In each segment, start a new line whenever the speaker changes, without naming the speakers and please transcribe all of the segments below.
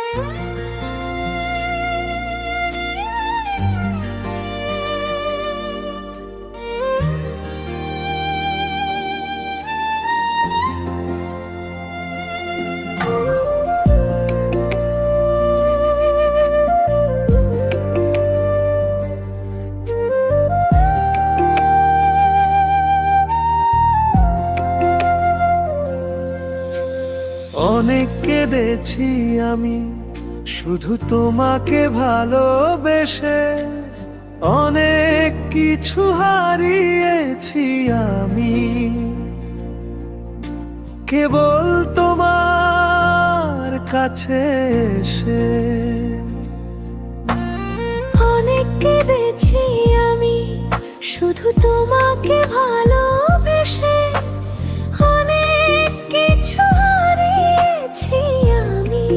অনেক কেঁদেছি আমি শুধু তোমাকে ভালোবেসে, অনেক কিছু হারিয়েছি আমি কেবল তোমার কাছে এসে।
অনেক কেঁদেছি আমি শুধু তোমাকে ভালোবেসে, অনেক কিছু হারিয়েছি আমি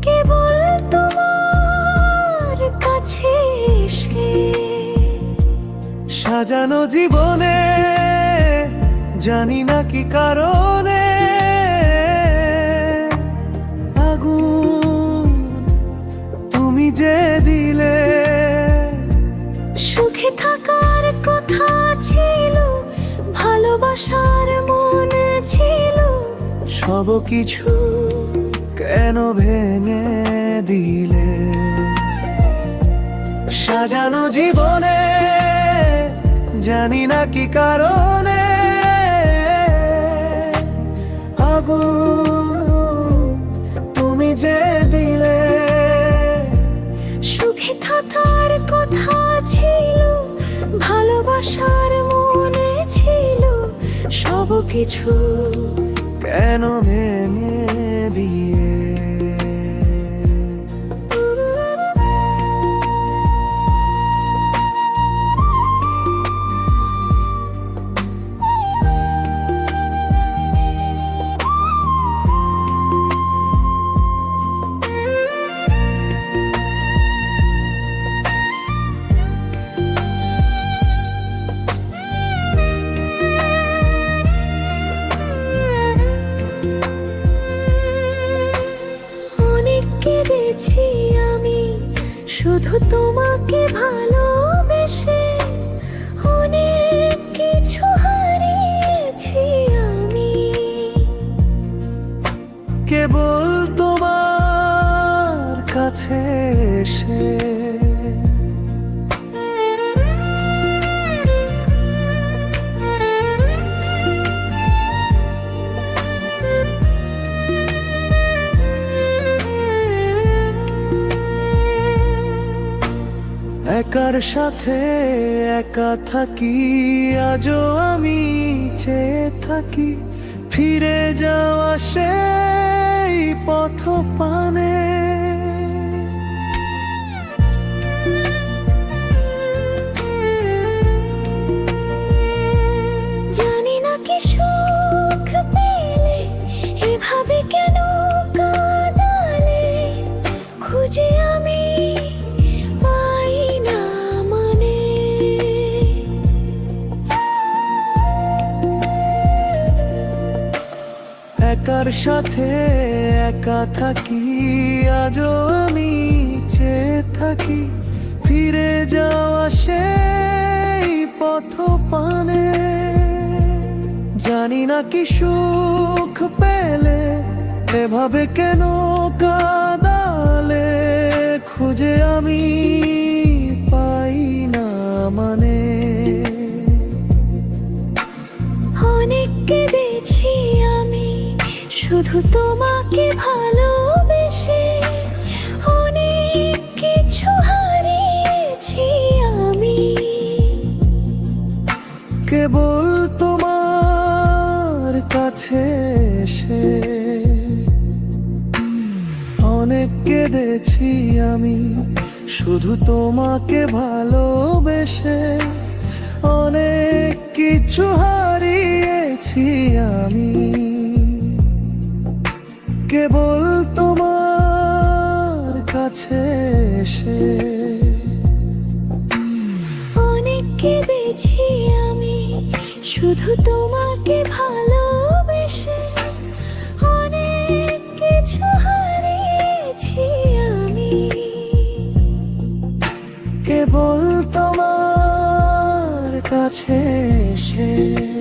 কেবল তোমার কাছে এসে।
সাজানো জীবনে জানি না কি কারণে আগুন তুমি যে দিলে।
সুখে থাকার কথা ছিল, ভালোবাসার মন ছিল,
সব কিছু কেন ভেঙে দিলে? সাজানো জীবনে জানি না কি কারণে আগুন তুমি যে দিলে।
সুখে থাকার কথা ছিল, ভালোবাসার মনে ছিল, সব কিছু
কেন ভেঙে দিয়ে?
কেঁদেছি আমি শুধু তোমাকে ভালোবেসে, অনেক কিছু হারিয়েছি আমি
কেবল তোমার কাছে এসে। একার সাথে একা থাকি, আজও আমি চেয়ে থাকি ফিরে যাওয়া সেই পথ পানে।
জানি না কি সুখ পেলে এভাবে কেন কাঁদালে, খুঁজে আমি পাই না মানে।
একার সাথে একা থাকি, আজও আমি চেয়ে থাকি ফিরে যাওয়া সেই পথ পানে। জানি না কি সুখ পেলে এভাবে কেন কাঁদালে, খুঁজে আমি পাই না মানে।
অনেক কেঁদেছি আমি শুধু তোমাকে ভালোবেসে, অনেক কিছু হারিয়েছি আমি
কেবল তোমার কাছে এসে। অনেক কেঁদেছি আমি শুধু তোমাকে ভালোবেসে, অনেক কিছু হারিয়েছি আমি কেবল তোমার কাছে এসে।
অনেক কেঁদেছি আমি শুধু তোমাকে ভালোবেসে, অনেক কিছু
কাছে এসে